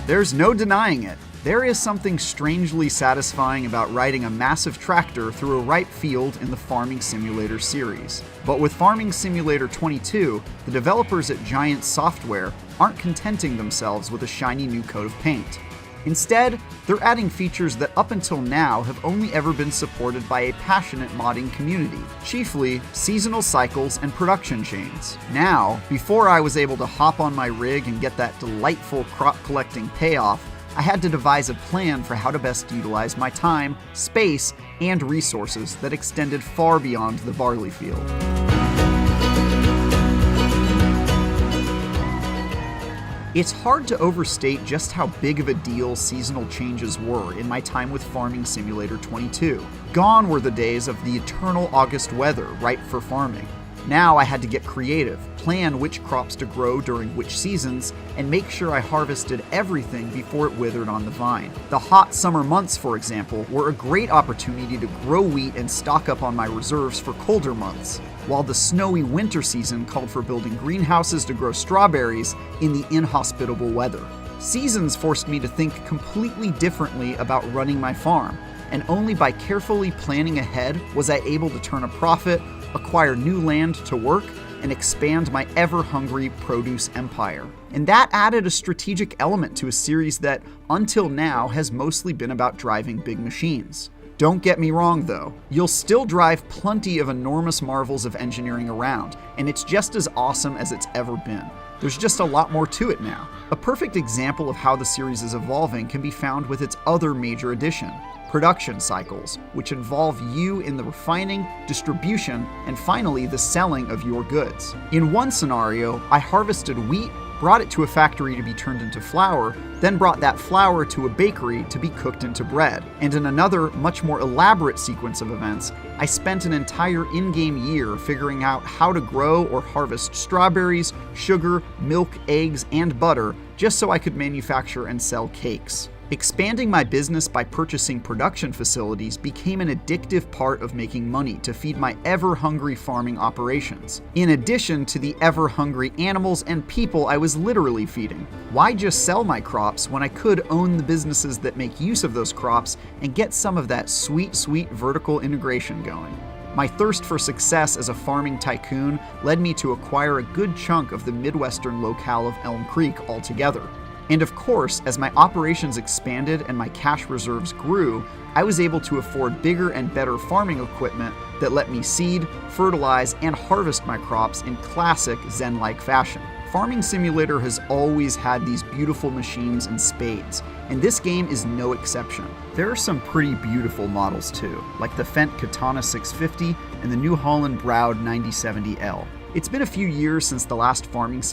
There's no denying it. There is something strangely satisfying about riding a massive tractor through a ripe field in the Farming Simulator series. But with Farming Simulator 22, the developers at Giant Software aren't contenting themselves with a shiny new coat of paint. Instead, they're adding features that up until now have only ever been supported by a passionate modding community, chiefly seasonal cycles and production chains. Now, before I was able to hop on my rig and get that delightful crop collecting payoff, I had to devise a plan for how to best utilize my time, space, and resources that extended far beyond the barley field. It's hard to overstate just how big of a deal seasonal changes were in my time with Farming Simulator 22. Gone were the days of the eternal August weather ripe for farming. Now I had to get creative, plan which crops to grow during which seasons, and make sure I harvested everything before it withered on the vine. The hot summer months, for example, were a great opportunity to grow wheat and stock up on my reserves for colder months, while the snowy winter season called for building greenhouses to grow strawberries in the inhospitable weather. Seasons forced me to think completely differently about running my farm, and only by carefully planning ahead was I able to turn a profit, acquire new land to work, and expand my ever-hungry produce empire. And that added a strategic element to a series that, until now, has mostly been about driving big machines. Don't get me wrong though, you'll still drive plenty of enormous marvels of engineering around, and it's just as awesome as it's ever been. There's just a lot more to it now. A perfect example of how the series is evolving can be found with its other major addition, production cycles, which involve you in the refining, distribution, and finally the selling of your goods. In one scenario, I harvested wheat, brought it to a factory to be turned into flour, then brought that flour to a bakery to be cooked into bread. And in another, much more elaborate sequence of events, I spent an entire in-game year figuring out how to grow or harvest strawberries, sugar, milk, eggs, and butter, just so I could manufacture and sell cakes. Expanding my business by purchasing production facilities became an addictive part of making money to feed my ever-hungry farming operations, in addition to the ever-hungry animals and people I was literally feeding. Why just sell my crops when I could own the businesses that make use of those crops and get some of that sweet, sweet vertical integration going? My thirst for success as a farming tycoon led me to acquire a good chunk of the Midwestern locale of Elm Creek altogether. And of course, as my operations expanded and my cash reserves grew, I was able to afford bigger and better farming equipment that let me seed, fertilize, and harvest my crops in classic Zen-like fashion. Farming Simulator has always had these beautiful machines in spades, and this game is no exception. There are some pretty beautiful models too, like the Fendt Katana 650 and the New Holland Broud 9070L. It's been a few years since the last Farming Simulator